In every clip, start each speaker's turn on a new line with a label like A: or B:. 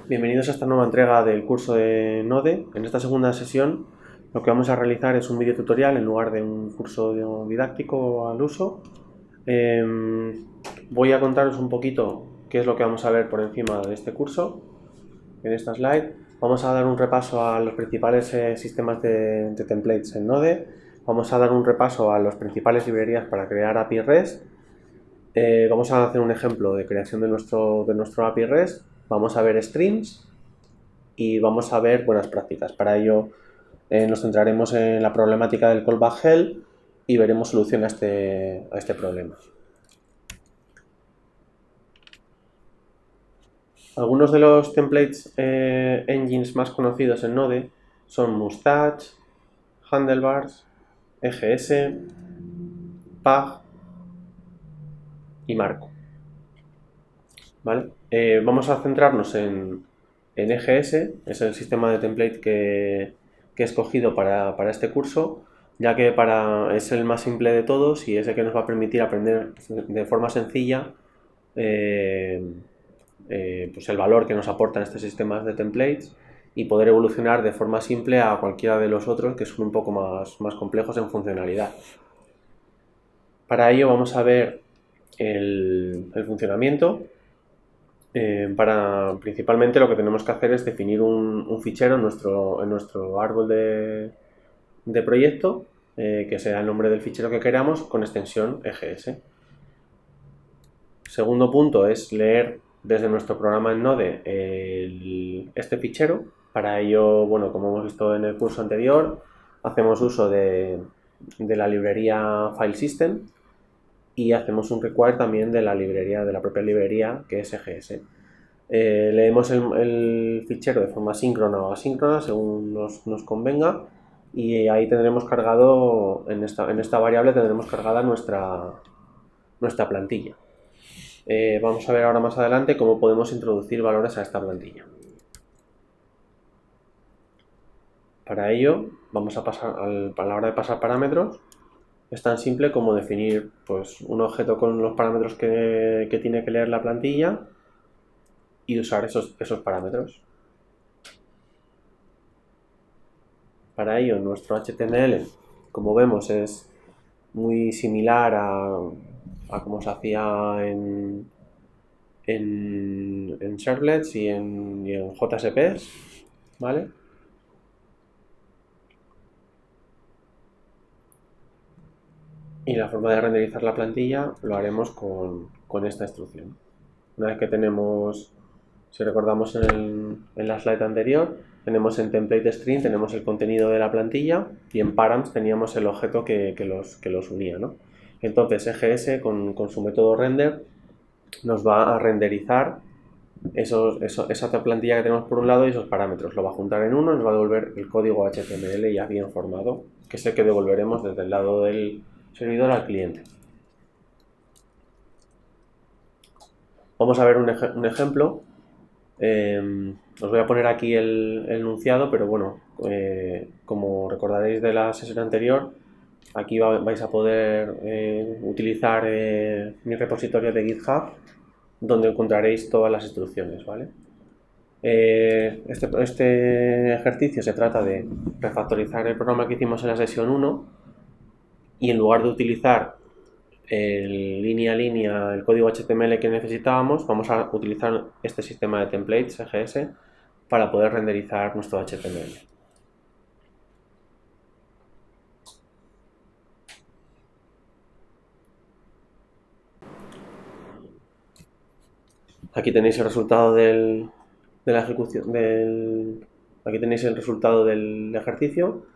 A: Bienvenidos a esta nueva entrega del curso de Node. En esta segunda sesión lo que vamos a realizar es un vídeo tutorial en lugar de un curso didáctico al uso. Voy a contaros un poquito qué es lo que vamos a ver por encima de este curso. En esta slide vamos a dar un repaso a los principales sistemas de templates en Node. Vamos a dar un repaso a las principales librerías para crear API REST. Vamos a hacer un ejemplo de creación de nuestro API REST. Vamos a ver streams y vamos a ver buenas prácticas. Para ello nos centraremos en la problemática del callback help y veremos solución a este problema. Algunos de los templates engines más conocidos en Node son Mustache, Handlebars, EGS, Pag y Marco. ¿Vale? Vamos a centrarnos en EGS, es el sistema de template que he escogido para este curso, ya que es el más simple de todos y es el que nos va a permitir aprender de forma sencilla pues el valor que nos aportan estos sistemas de templates y poder evolucionar de forma simple a cualquiera de los otros que son un poco más complejos en funcionalidad. Para ello vamos a ver el funcionamiento. Principalmente lo que tenemos que hacer es definir un fichero en nuestro árbol de proyecto, que sea el nombre del fichero que queramos con extensión EGS. Segundo punto es leer desde nuestro programa en Node este fichero. Para ello, bueno, como hemos visto en el curso anterior, hacemos uso de la librería File System y hacemos un require también de la propia librería que es EGS. Leemos el fichero de forma síncrona o asíncrona según nos convenga y ahí tendremos cargado, en esta variable tendremos cargada nuestra plantilla. Vamos a ver ahora más adelante cómo podemos introducir valores a esta plantilla. Para ello vamos a pasar a la hora de pasar parámetros. Es tan simple como definir pues, un objeto con los parámetros que tiene que leer la plantilla y usar esos parámetros. Para ello, nuestro HTML, como vemos, es muy similar a como se hacía en servlets y en JSPs, ¿vale? Y la forma de renderizar la plantilla lo haremos con esta instrucción. Una vez que tenemos, si recordamos en la slide anterior, tenemos en template string tenemos el contenido de la plantilla y en params teníamos el objeto que los unía, ¿no? Entonces EGS con su método render nos va a renderizar esa plantilla que tenemos por un lado y esos parámetros. Lo va a juntar en uno y nos va a devolver el código HTML ya bien formado, que es el que devolveremos desde el lado del servidor al cliente. Vamos a ver un ejemplo. Os voy a poner aquí el enunciado, pero bueno, como recordaréis de la sesión anterior, aquí vais a poder utilizar mi repositorio de GitHub, donde encontraréis todas las instrucciones, ¿vale? Este ejercicio se trata de refactorizar el programa que hicimos en la sesión 1 y en lugar de utilizar línea a línea el código HTML que necesitábamos, vamos a utilizar este sistema de templates EGS para poder renderizar nuestro HTML. Aquí tenéis el resultado de la ejecución aquí tenéis el resultado del ejercicio.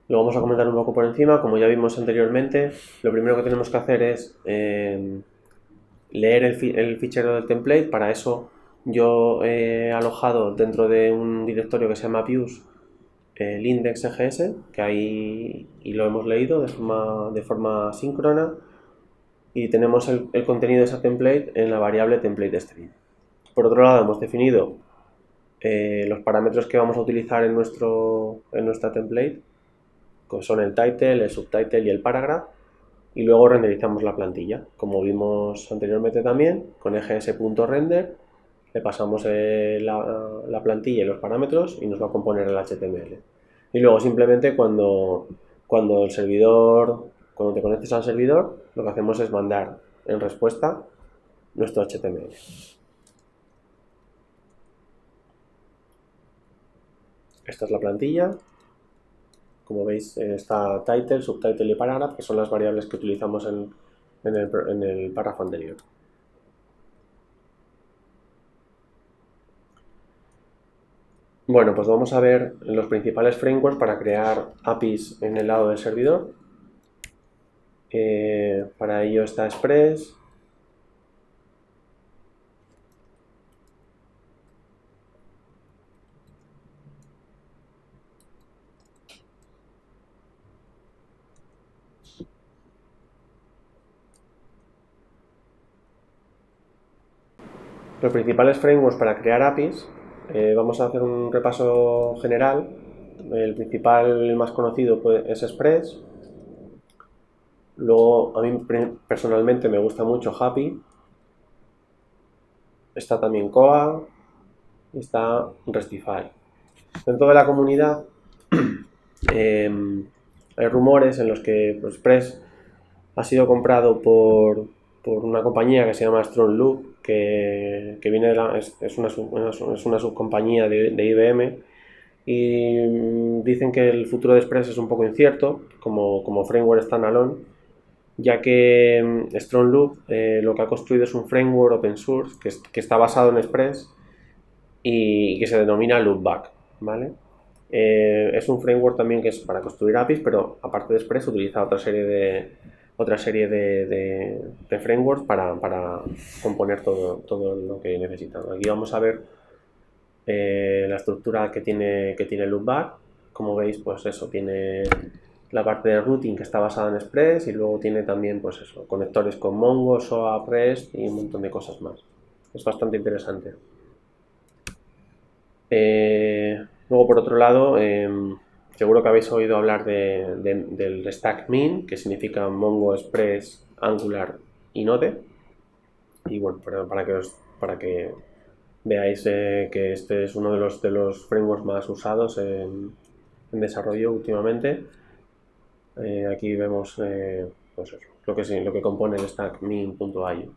A: Lo vamos a comentar un poco por encima. Como ya vimos anteriormente, lo primero que tenemos que hacer es leer el fichero del template. Para eso yo he alojado dentro de un directorio que se llama views el index EGS, que ahí y lo hemos leído de forma síncrona, y tenemos el contenido de esa template en la variable template string. Por otro lado, hemos definido los parámetros que vamos a utilizar en nuestra template, que son el title, el subtitle y el paragraph, y luego renderizamos la plantilla, como vimos anteriormente también, con EGS.render, le pasamos la plantilla y los parámetros y nos va a componer el HTML. Y luego simplemente cuando te conectes al servidor, lo que hacemos es mandar en respuesta nuestro HTML. Esta es la plantilla. Como veis, está title, subtitle y paragraph, que son las variables que utilizamos en el párrafo anterior. Bueno, pues vamos a ver los principales frameworks para crear APIs en el lado del servidor. Para ello está Express. Los principales frameworks para crear APIs, vamos a hacer un repaso general. El principal, el más conocido es Express. Luego, a mí personalmente me gusta mucho Happy. Está también Koa. Y está Restify. Dentro de la comunidad hay rumores en los que pues, Express ha sido comprado por una compañía que se llama Strong Loop, que viene es una subcompañía de IBM, y dicen que el futuro de Express es un poco incierto como framework standalone, ya que Strong Loop lo que ha construido es un framework open source que está basado en Express y que se denomina Loopback, ¿vale? Es un framework también que es para construir APIs, pero aparte de Express utiliza otra serie de frameworks para componer todo lo que necesitan. Aquí vamos a ver la estructura que tiene Loopback. Como veis, pues eso, tiene la parte de routing que está basada en Express y luego tiene también pues eso, conectores con Mongo, SOAP, REST y un montón de cosas más. Es bastante interesante. Luego, por otro lado, seguro que habéis oído hablar del stack min, que significa Mongo, Express, Angular y Node. Y bueno, para que veáis que este es uno de los frameworks más usados en desarrollo últimamente. Aquí vemos pues eso, lo que compone el stack min.io.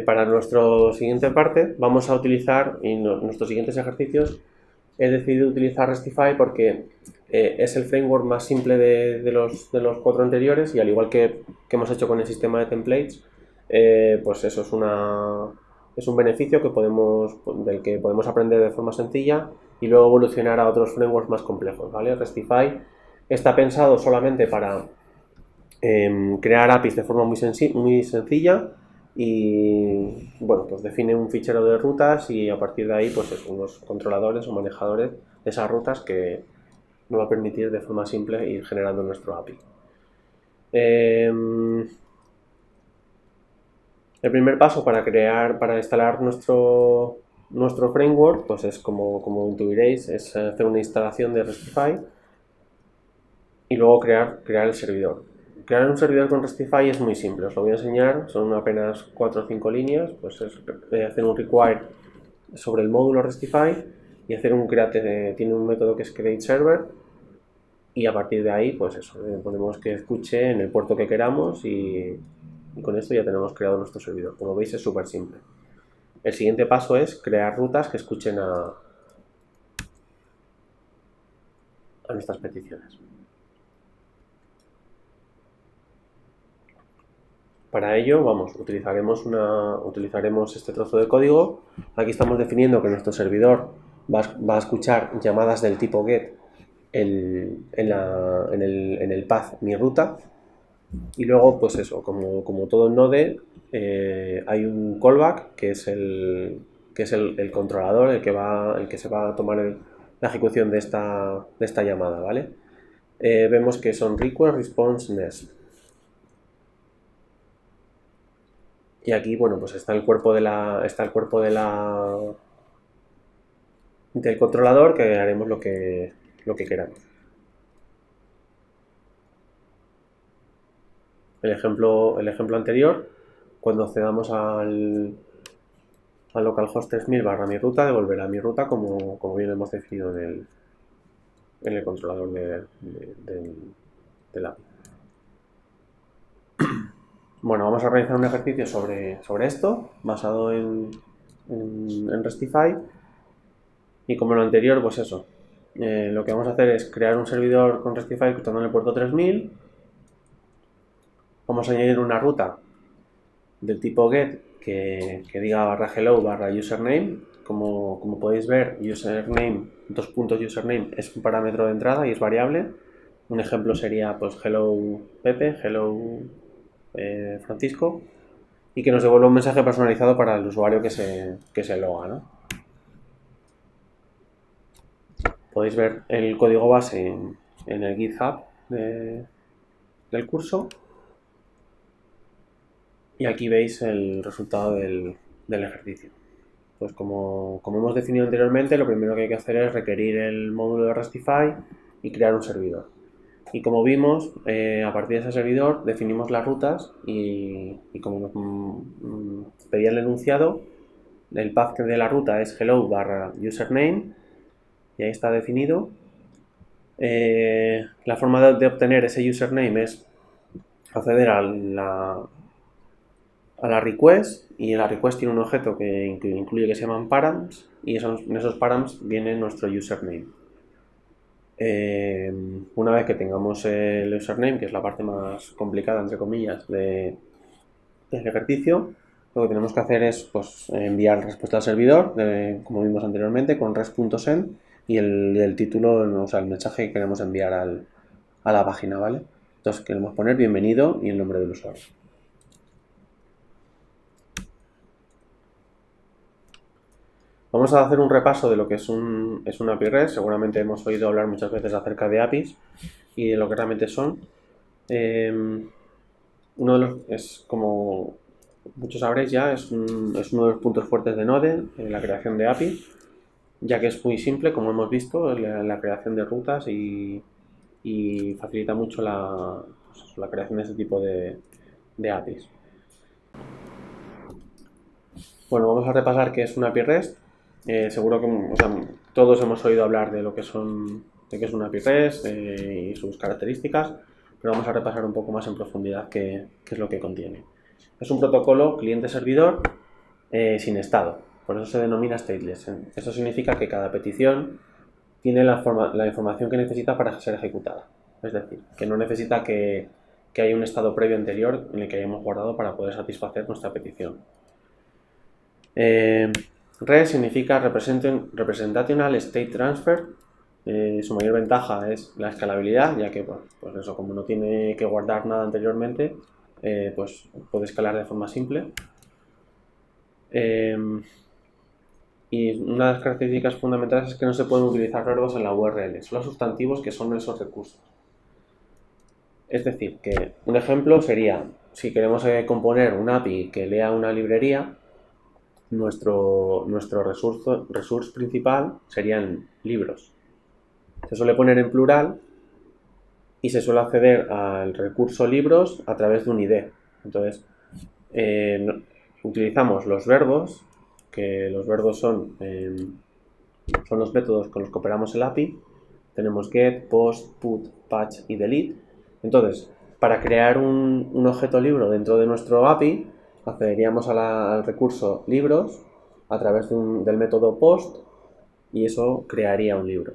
A: Para nuestra siguiente parte vamos a utilizar, y nuestros siguientes ejercicios, he decidido utilizar Restify porque es el framework más simple de los 4 anteriores y al igual que hemos hecho con el sistema de templates, pues eso es un beneficio del que podemos aprender de forma sencilla y luego evolucionar a otros frameworks más complejos, ¿vale? Restify está pensado solamente para crear APIs de forma muy sencilla y bueno, pues define un fichero de rutas y a partir de ahí pues es unos controladores o manejadores de esas rutas que nos va a permitir de forma simple ir generando nuestro API. El primer paso para instalar nuestro framework, pues es como intuiréis, es hacer una instalación de Restify y luego crear el servidor. Crear un servidor con Restify es muy simple, os lo voy a enseñar, son apenas 4 o 5 líneas, pues es hacer un require sobre el módulo Restify y hacer un create, tiene un método que es create server y a partir de ahí pues eso, ponemos que escuche en el puerto que queramos y con esto ya tenemos creado nuestro servidor. Como veis es súper simple. El siguiente paso es crear rutas que escuchen a nuestras peticiones. Para ello, utilizaremos este trozo de código. Aquí estamos definiendo que nuestro servidor va a escuchar llamadas del tipo get en el path mi ruta. Y luego, pues eso, como todo en Node, hay un callback que es el controlador, el que se va a tomar la ejecución de esta llamada, ¿vale? Vemos que son request, response, nest. Y aquí, bueno, pues está el cuerpo del controlador que haremos lo que queramos. el ejemplo anterior, cuando accedamos al localhost 3000 barra mi ruta, devolverá mi ruta como bien hemos definido en el controlador del API. Bueno, vamos a realizar un ejercicio sobre esto, basado en Restify. Y como lo anterior, pues eso. Lo que vamos a hacer es crear un servidor con Restify cruzando el puerto 3000. Vamos a añadir una ruta del tipo get que diga barra hello barra username. Como podéis ver, username, username es un parámetro de entrada y es variable. Un ejemplo sería pues hello Pepe, hello Francisco, y que nos devuelva un mensaje personalizado para el usuario que se loga, ¿no? Podéis ver el código base en el GitHub del curso. Y aquí veis el resultado del ejercicio. Pues como hemos definido anteriormente, lo primero que hay que hacer es requerir el módulo de Restify y crear un servidor. Y como vimos, a partir de ese servidor definimos las rutas y como nos pedía el enunciado, el path de la ruta es hello barra username y ahí está definido. La forma de obtener ese username es acceder a la request, y en la request tiene un objeto que incluye que se llaman params, y en esos params viene nuestro username. Una vez que tengamos el username, que es la parte más complicada, entre comillas, del ejercicio, lo que tenemos que hacer es pues, enviar respuesta al servidor, como vimos anteriormente, con res.send y el título, o sea, el mensaje que queremos enviar a la página, ¿vale? Entonces queremos poner bienvenido y el nombre del usuario. Vamos a hacer un repaso de lo que es un API REST. Seguramente hemos oído hablar muchas veces acerca de APIs y de lo que realmente son. Uno de los, es como muchos sabréis ya, es uno de los puntos fuertes de Node en la creación de API, ya que es muy simple, como hemos visto, la creación de rutas y facilita mucho la creación de este tipo de APIs. Bueno, vamos a repasar qué es una API REST. Seguro que todos hemos oído hablar de lo que son, de qué es una API REST y sus características, pero vamos a repasar un poco más en profundidad qué es lo que contiene. Es un protocolo cliente-servidor sin estado, por eso se denomina stateless. Eso significa que cada petición tiene la información que necesita para ser ejecutada. Es decir, que no necesita que haya un estado previo anterior en el que hayamos guardado para poder satisfacer nuestra petición. REST significa Representational State Transfer. Su mayor ventaja es la escalabilidad, ya que pues eso, como no tiene que guardar nada anteriormente, pues puede escalar de forma simple. Y una de las características fundamentales es que no se pueden utilizar verbos en la URL, solo sustantivos que son esos recursos. Es decir, que un ejemplo sería, si queremos componer un API que lea una librería, nuestro resource principal serían libros. Se suele poner en plural y se suele acceder al recurso libros a través de un ID. Entonces, utilizamos los verbos, que los verbos son los métodos con los que operamos el API. Tenemos get, post, put, patch y delete. Entonces, para crear un objeto libro dentro de nuestro API, accederíamos al recurso libros a través del método post y eso crearía un libro.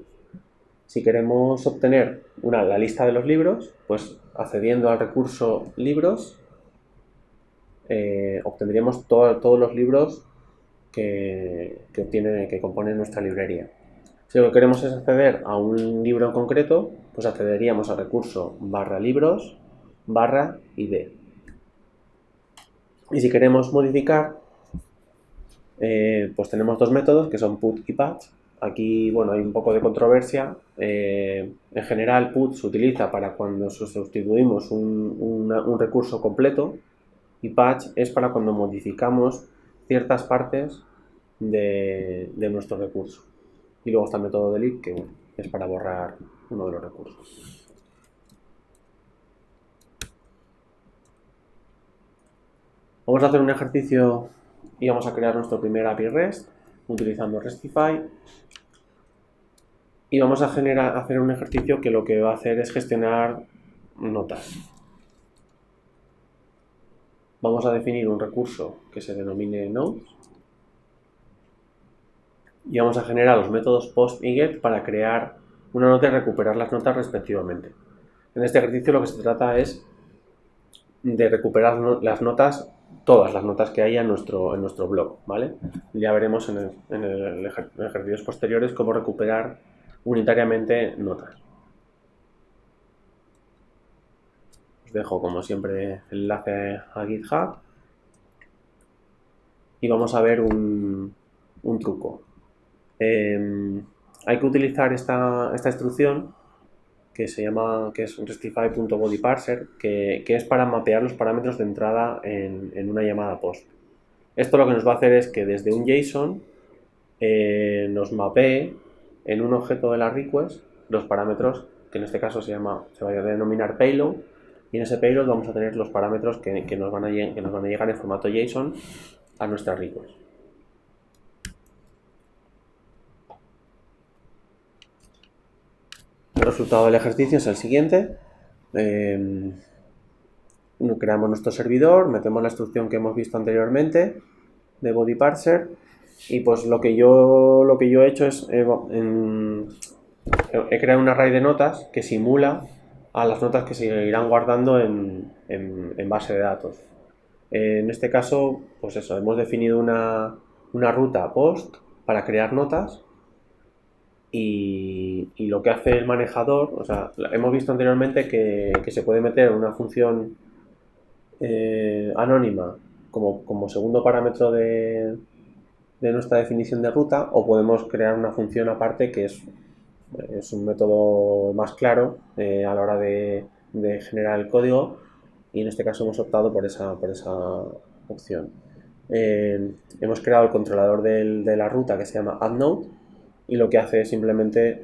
A: Si queremos obtener la lista de los libros, pues accediendo al recurso libros obtendríamos todos los libros que componen nuestra librería. Si lo que queremos es acceder a un libro en concreto, pues accederíamos al recurso barra libros barra ID. Y si queremos modificar, pues tenemos dos métodos que son put y patch. Aquí, bueno, hay un poco de controversia. En general, put se utiliza para cuando sustituimos un recurso completo y patch es para cuando modificamos ciertas partes de nuestro recurso. Y luego está el método delete, que es para borrar uno de los recursos. Vamos a hacer un ejercicio y vamos a crear nuestro primer API REST utilizando Restify. Y vamos a hacer un ejercicio que lo que va a hacer es gestionar notas. Vamos a definir un recurso que se denomine nodes y vamos a generar los métodos post y get para crear una nota y recuperar las notas respectivamente. En este ejercicio lo que se trata es de recuperar las notas, todas las notas que haya en nuestro blog, ¿vale? Ya veremos en ejercicios posteriores cómo recuperar unitariamente notas. Os dejo, como siempre, el enlace a GitHub y vamos a ver un truco. Hay que utilizar esta instrucción que es restify.bodyparser, que es para mapear los parámetros de entrada en una llamada post. Esto lo que nos va a hacer es que desde un JSON nos mapee en un objeto de la request los parámetros, que en este caso se va a denominar payload, y en ese payload vamos a tener los parámetros que nos van a llegar en formato JSON a nuestra request. El resultado del ejercicio es el siguiente. Creamos nuestro servidor, metemos la instrucción que hemos visto anteriormente de body parser y pues lo que yo he hecho es he creado un array de notas que simula a las notas que se irán guardando en base de datos. En este caso, pues eso, hemos definido una ruta post para crear notas y lo que hace el manejador, o sea, hemos visto anteriormente que se puede meter una función anónima como segundo parámetro de nuestra definición de ruta, o podemos crear una función aparte que es un método más claro a la hora de generar el código, y en este caso hemos optado por esa opción. Hemos creado el controlador de la ruta que se llama addNode y lo que hace es simplemente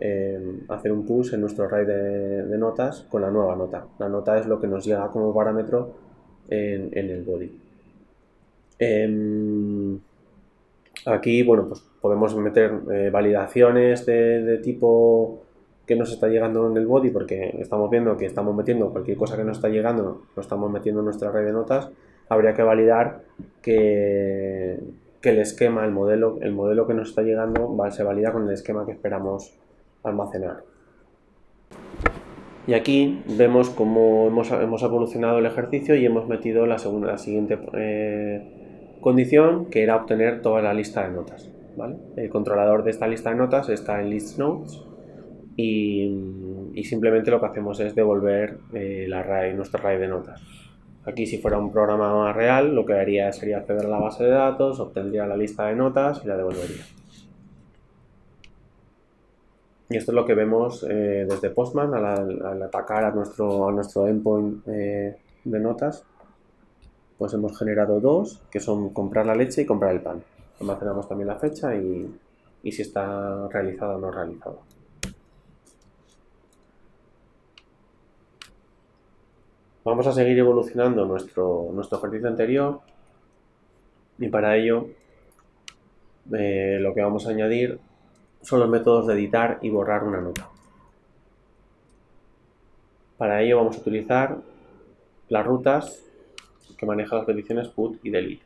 A: hacer un push en nuestro array de notas con la nueva nota. La nota es lo que nos llega como parámetro en el body. Aquí, bueno, pues podemos meter validaciones de tipo que nos está llegando en el body, porque estamos viendo que estamos metiendo cualquier cosa que nos está llegando, lo estamos metiendo en nuestra red de notas. Habría que validar que el esquema, el modelo que nos está llegando se valida con el esquema que esperamos almacenar. Y aquí vemos cómo hemos evolucionado el ejercicio y hemos metido la siguiente condición, que era obtener toda la lista de notas, ¿vale? El controlador de esta lista de notas está en listNodes y simplemente lo que hacemos es devolver nuestro array de notas. Aquí, si fuera un programa real, lo que haría sería acceder a la base de datos, obtendría la lista de notas y la devolvería. Y esto es lo que vemos desde Postman al atacar a nuestro endpoint de notas. Pues hemos generado dos, que son comprar la leche y comprar el pan. Almacenamos también la fecha y si está realizado o no realizado. Vamos a seguir evolucionando nuestro ejercicio anterior y para ello lo que vamos a añadir son los métodos de editar y borrar una nota. Para ello vamos a utilizar las rutas que manejan las peticiones put y delete.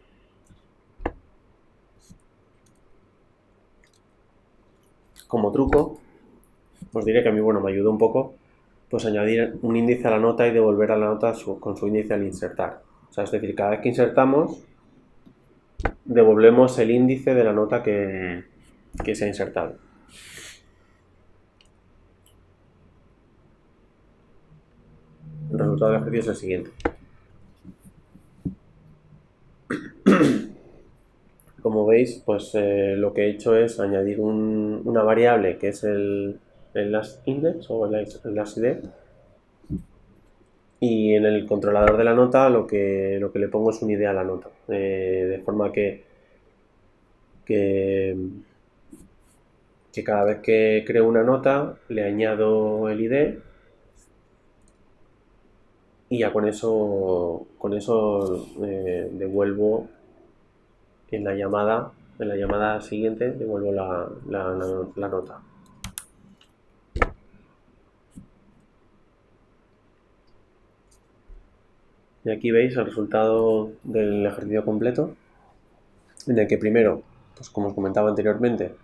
A: Como truco, os diré que a mí me ayudó un poco pues añadir un índice a la nota y devolver a la nota con su índice al insertar. O sea, es decir, cada vez que insertamos, devolvemos el índice de la nota que se ha insertado. El resultado del ejercicio es el siguiente. Como veis, pues lo que he hecho es añadir una variable que es el last index o el last id, y en el controlador de la nota lo que le pongo es un id a la nota, de forma que cada vez que creo una nota le añado el id y ya con eso devuelvo en la llamada siguiente, devuelvo la nota. Y aquí veis el resultado del ejercicio completo, en el que primero, pues como os comentaba anteriormente,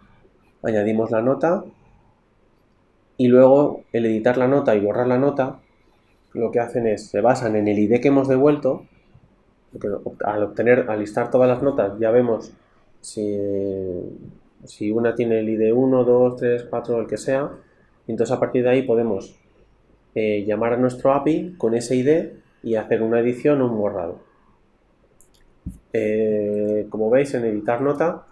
A: añadimos la nota y luego el editar la nota y borrar la nota lo que hacen es, se basan en el ID que hemos devuelto, porque al listar todas las notas ya vemos si una tiene el ID 1, 2, 3, 4, el que sea, y entonces a partir de ahí podemos llamar a nuestro API con ese ID y hacer una edición o un borrado. Como veis, en editar nota,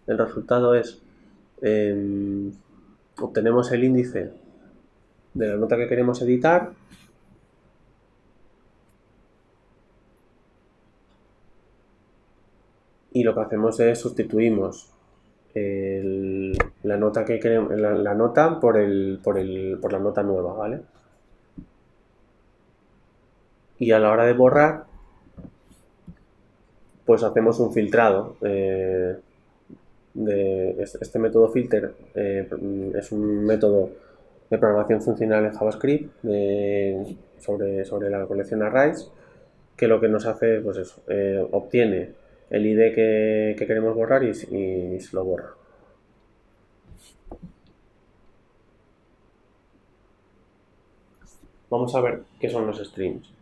A: el resultado es obtenemos el índice de la nota que queremos editar y lo que hacemos es sustituimos la nota que queremos, la nota por la nota nueva, ¿vale? Y a la hora de borrar, pues hacemos un filtrado. Este método filter es un método de programación funcional en JavaScript sobre la colección arrays, que lo que nos hace, pues eso, obtiene el ID que queremos borrar y se lo borra. Vamos a ver qué son los streams.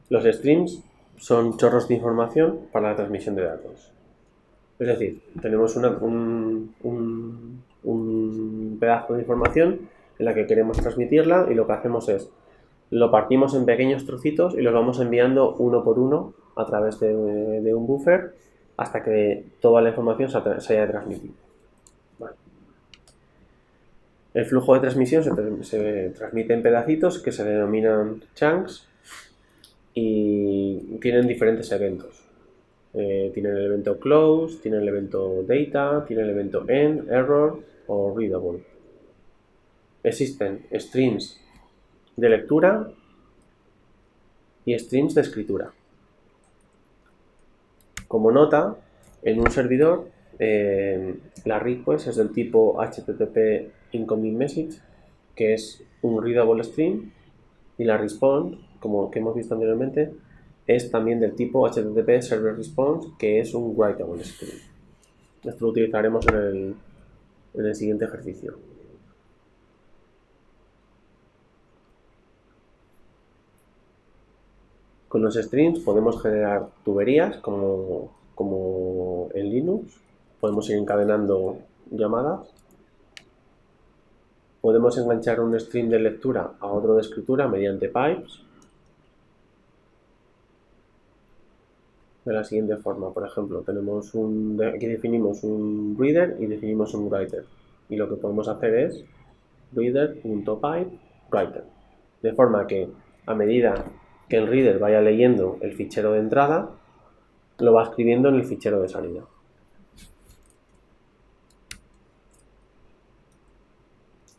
A: Los streams son chorros de información para la transmisión de datos. Es decir, tenemos un pedazo de información en la que queremos transmitirla y lo que hacemos es lo partimos en pequeños trocitos y los vamos enviando uno por uno a través de un buffer hasta que toda la información se haya transmitido. Vale. El flujo de transmisión se transmite en pedacitos que se denominan chunks y tienen diferentes eventos. Tienen el evento close, tienen el evento data, tienen el evento end, error o readable. Existen streams de lectura y streams de escritura. Como nota, en un servidor la request es del tipo HTTP incoming message, que es un readable stream, y la response, como que hemos visto anteriormente, es también del tipo HTTP server response, que es un writable stream. Esto lo utilizaremos en el siguiente ejercicio. Con los streams podemos generar tuberías como en Linux. Podemos ir encadenando llamadas. Podemos enganchar un stream de lectura a otro de escritura mediante pipes. De la siguiente forma, por ejemplo, aquí definimos un reader y definimos un writer. Y lo que podemos hacer es reader.pipe_writer. De forma que a medida que el reader vaya leyendo el fichero de entrada, lo va escribiendo en el fichero de salida.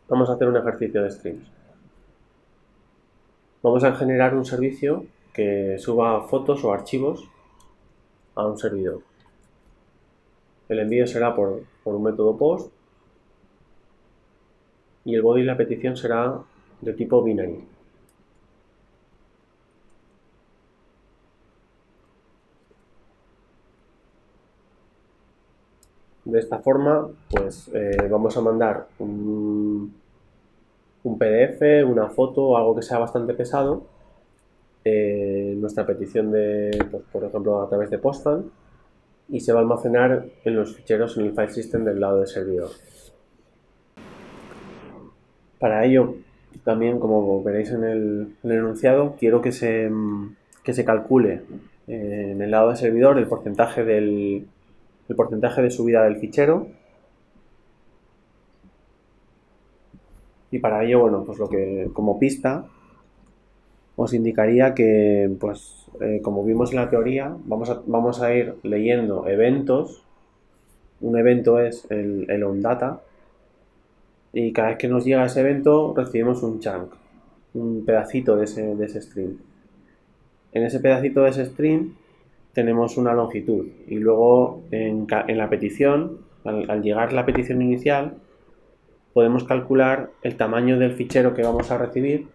A: Vamos a hacer un ejercicio de streams. Vamos a generar un servicio que suba fotos o archivos a un servidor. El envío será por un método POST y el body y la petición será de tipo binary. De esta forma, pues vamos a mandar un PDF, una foto o algo que sea bastante pesado, nuestra petición pues, por ejemplo, a través de Postman, y se va a almacenar en los ficheros en el file system del lado del servidor. Para ello, también, como veréis en el enunciado, quiero que se calcule en el lado del servidor el porcentaje de subida del fichero. Y para ello, bueno, pues como pista os indicaría que, pues, como vimos en la teoría, vamos a ir leyendo eventos. Un evento es el onData y cada vez que nos llega ese evento recibimos un chunk. un pedacito de ese string. En ese pedacito de ese string tenemos una longitud y luego en la petición, al llegar la petición inicial, podemos calcular el tamaño del fichero que vamos a recibir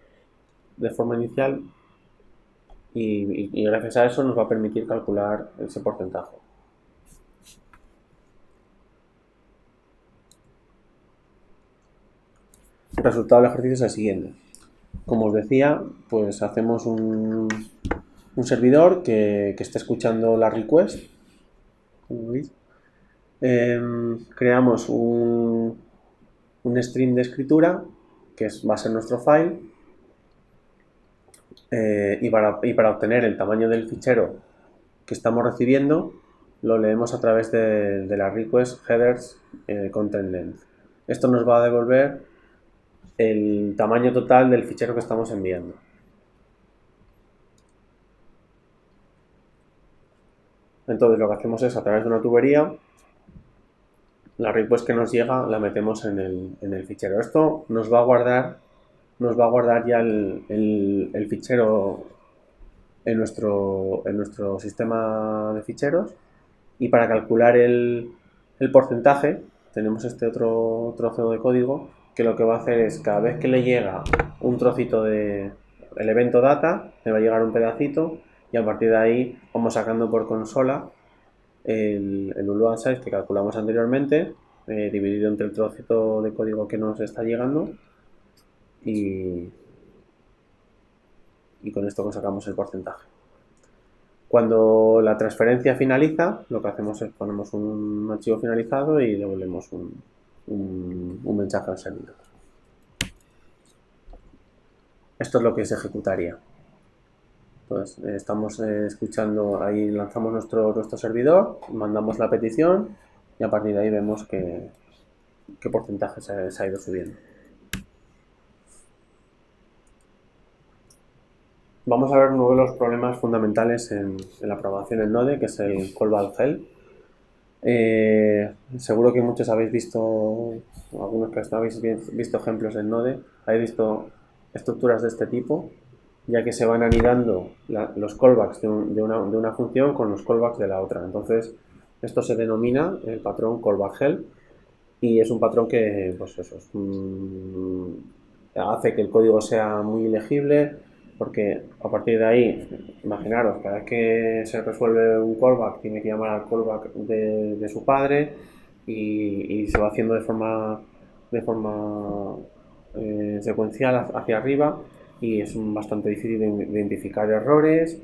A: de forma inicial y gracias a eso nos va a permitir calcular ese porcentaje. El resultado del ejercicio es el siguiente. Como os decía, pues hacemos un servidor que esté escuchando la request. Como veis. Creamos un string de escritura que va a ser nuestro file y para obtener el tamaño del fichero que estamos recibiendo lo leemos a través de la request headers content length. Esto nos va a devolver el tamaño total del fichero que estamos enviando. Entonces lo que hacemos es, a través de una tubería, la request que nos llega la metemos en el fichero. Esto nos va a guardar ya el fichero en nuestro sistema de ficheros, y para calcular el porcentaje tenemos este otro trozo de código que lo que va a hacer es, cada vez que le llega un trocito del evento data, le va a llegar un pedacito y a partir de ahí vamos sacando por consola el unload size que calculamos anteriormente, dividido entre el trocito de código que nos está llegando, y con esto sacamos el porcentaje. Cuando la transferencia finaliza, lo que hacemos es ponemos un archivo finalizado y devolvemos un mensaje al servidor. Esto es lo que se ejecutaría. Entonces, estamos escuchando, ahí lanzamos nuestro servidor, mandamos la petición y a partir de ahí vemos qué porcentaje se ha ido subiendo. Vamos a ver uno de los problemas fundamentales en la programación en Node, que es el callback help. Seguro que muchos habéis visto, algunos que habéis visto ejemplos en Node, habéis visto estructuras de este tipo, ya que se van anidando los callbacks de una función con los callbacks de la otra. Entonces, esto se denomina el patrón callback help y es un patrón que pues eso, hace que el código sea muy ilegible, porque a partir de ahí, imaginaros, cada vez que se resuelve un callback tiene que llamar al callback de su padre y se va haciendo de forma secuencial hacia arriba, y es bastante difícil de identificar errores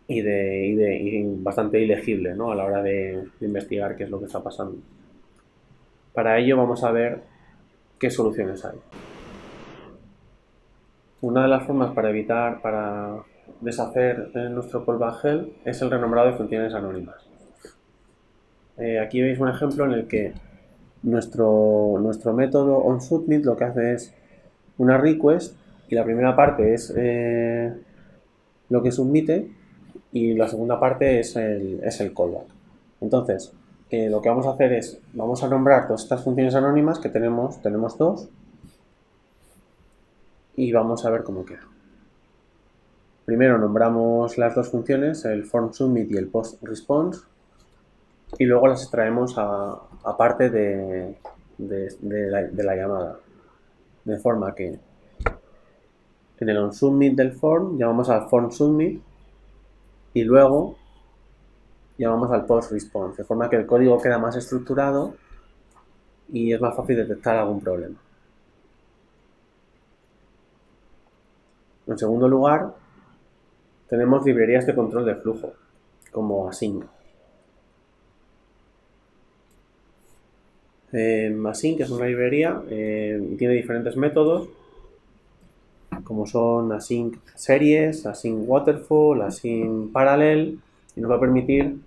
A: y bastante ilegible, ¿no?, a la hora de investigar qué es lo que está pasando. Para ello vamos a ver qué soluciones hay. Una de las formas para deshacer nuestro callback help es el renombrado de funciones anónimas. Aquí veis un ejemplo en el que nuestro método onSubmit lo que hace es una request y la primera parte es lo que submite y la segunda parte es el callback. Entonces, lo que vamos a hacer es, vamos a nombrar todas estas funciones anónimas que tenemos dos, y vamos a ver cómo queda. Primero nombramos las dos funciones, el formSubmit y el postResponse, y luego las extraemos aparte de la llamada. De forma que en el onSubmit del form llamamos al formSubmit y luego llamamos al postResponse, de forma que el código queda más estructurado y es más fácil detectar algún problema. En segundo lugar, tenemos librerías de control de flujo, como Async. Async es una librería y tiene diferentes métodos, como son Async series, Async waterfall, Async parallel, y nos va a permitir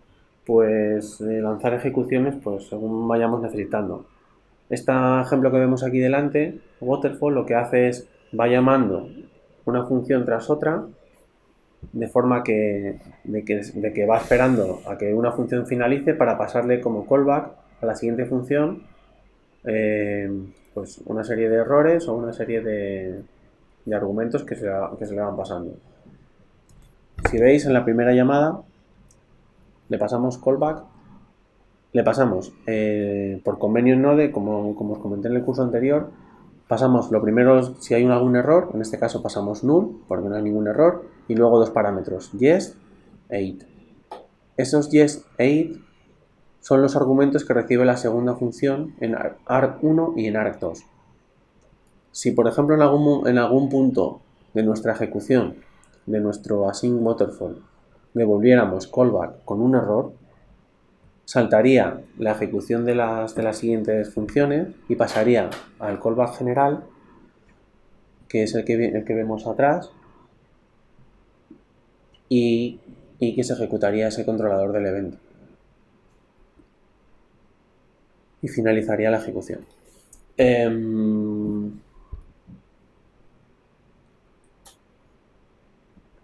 A: pues lanzar ejecuciones pues según vayamos necesitando. Este ejemplo que vemos aquí delante, waterfall, lo que hace es va llamando una función tras otra, de forma que va esperando a que una función finalice para pasarle como callback a la siguiente función pues una serie de errores o una serie de de argumentos que se le van pasando. Si veis, en la primera llamada le pasamos callback, le pasamos por convenio node, como os comenté en el curso anterior, pasamos lo primero si hay algún error, en este caso pasamos null, porque no hay ningún error, y luego dos parámetros, yes e it. Esos yes e it son los argumentos que recibe la segunda función en arg1 y en arg2. Si, por ejemplo, en algún punto de nuestra ejecución, de nuestro async waterfall, devolviéramos callback con un error, saltaría la ejecución de las siguientes funciones y pasaría al callback general, que es el que vemos atrás, y que se ejecutaría ese controlador del evento. Y finalizaría la ejecución.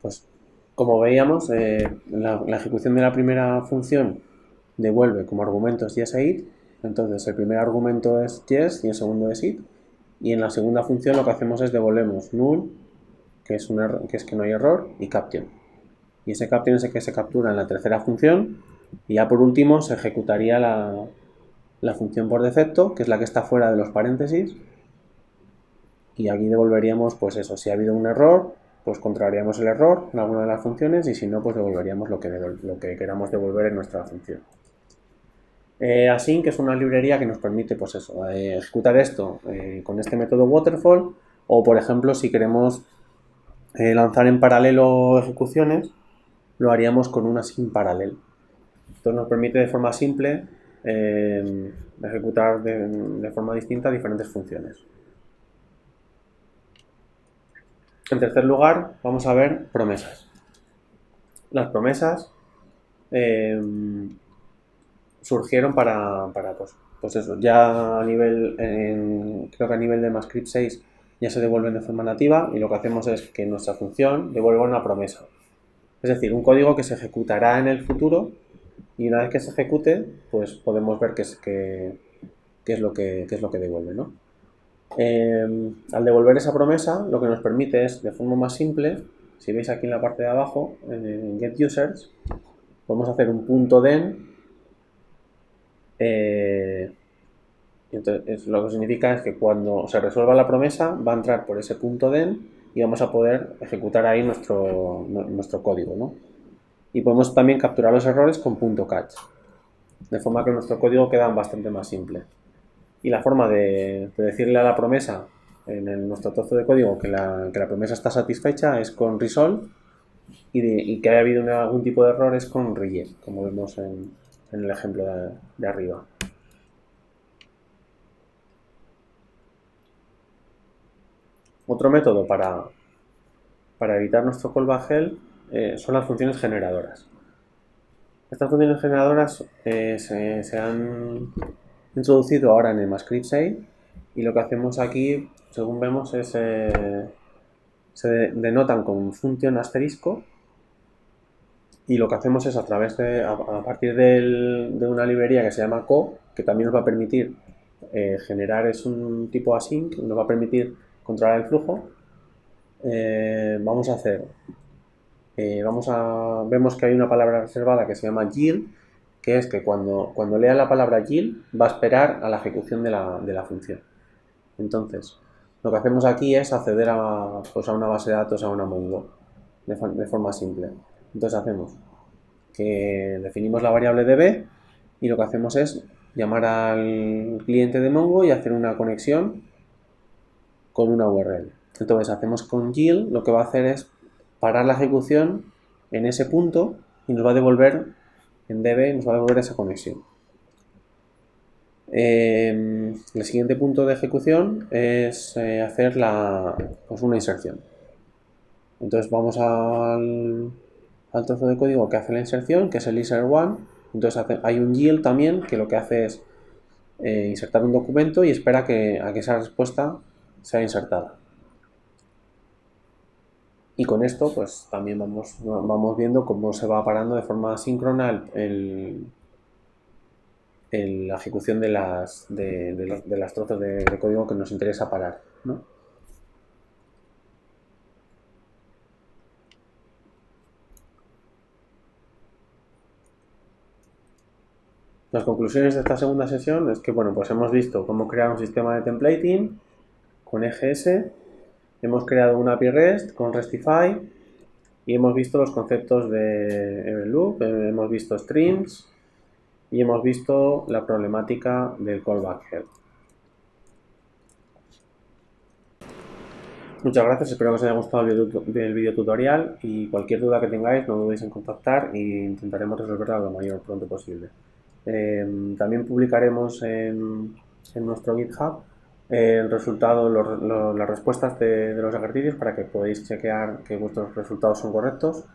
A: Pues como veíamos, la ejecución de la primera función devuelve como argumentos yes e it. Entonces el primer argumento es yes y el segundo es it. Y en la segunda función lo que hacemos es devolvemos null, que es que no hay error, y caption. Y ese caption es el que se captura en la tercera función. Y ya por último se ejecutaría la función por defecto, que es la que está fuera de los paréntesis. Y aquí devolveríamos, pues eso, si ha habido un error, pues controlaríamos el error en alguna de las funciones, y si no, pues devolveríamos lo que queramos devolver en nuestra función. Async es una librería que nos permite, pues eso, ejecutar esto con este método waterfall, o por ejemplo, si queremos lanzar en paralelo ejecuciones, lo haríamos con un async parallel. Esto nos permite de forma simple ejecutar de forma distinta diferentes funciones. En tercer lugar, vamos a ver promesas. Las promesas surgieron para pues eso, ya a nivel, creo que a nivel de MAScript 6 ya se devuelven de forma nativa, y lo que hacemos es que nuestra función devuelva una promesa. Es decir, un código que se ejecutará en el futuro, y una vez que se ejecute, pues podemos ver qué es lo que devuelve, ¿no? Al devolver esa promesa, lo que nos permite es, de forma más simple, si veis aquí en la parte de abajo, en getUsers, podemos hacer un punto .den. Entonces, lo que significa es que cuando se resuelva la promesa, va a entrar por ese punto .den y vamos a poder ejecutar ahí nuestro código, ¿no? Y podemos también capturar los errores con .catch, de forma que nuestro código queda bastante más simple. Y la forma de decirle a la promesa en nuestro trozo de código que la promesa está satisfecha es con resolve, y que haya habido algún tipo de error es con reject, como vemos en el ejemplo de arriba. Otro método para evitar nuestro callback hell son las funciones generadoras. Estas funciones generadoras se han introducido ahora en el MAScript 6, y lo que hacemos aquí, según vemos, es se denotan con función asterisco, y lo que hacemos es a partir de una librería que se llama co, que también nos va a permitir generar, es un tipo async, nos va a permitir controlar el flujo. Vamos a hacer, vemos que hay una palabra reservada que se llama yield, que es que cuando lea la palabra yield va a esperar a la ejecución de la función. Entonces, lo que hacemos aquí es acceder a una base de datos, a una Mongo, de forma simple. Entonces hacemos que definimos la variable db, y lo que hacemos es llamar al cliente de Mongo y hacer una conexión con una URL. Entonces hacemos con yield, lo que va a hacer es parar la ejecución en ese punto y nos va a devolver en db, nos va a devolver esa conexión. El siguiente punto de ejecución es hacer una inserción. Entonces vamos al trozo de código que hace la inserción, que es el insert1. Entonces hay un yield también que lo que hace es insertar un documento y espera a que esa respuesta sea insertada. Y con esto pues también vamos viendo cómo se va parando de forma síncrona la ejecución de las trozos de código que nos interesa parar, ¿no? Las conclusiones de esta segunda sesión es que, bueno, pues hemos visto cómo crear un sistema de templating con EGS, hemos creado un API REST con Restify y hemos visto los conceptos de Event Loop, hemos visto streams y hemos visto la problemática del callback head. Muchas gracias, espero que os haya gustado el video tutorial y cualquier duda que tengáis no dudéis en contactar e intentaremos resolverla lo mayor pronto posible. También publicaremos en nuestro GitHub el resultado, las respuestas de los ejercicios para que podáis chequear que vuestros resultados son correctos.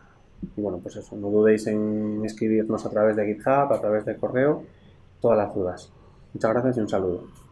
A: Y bueno, pues eso, no dudéis en escribirnos a través de GitHub, a través de correo, todas las dudas. Muchas gracias y un saludo.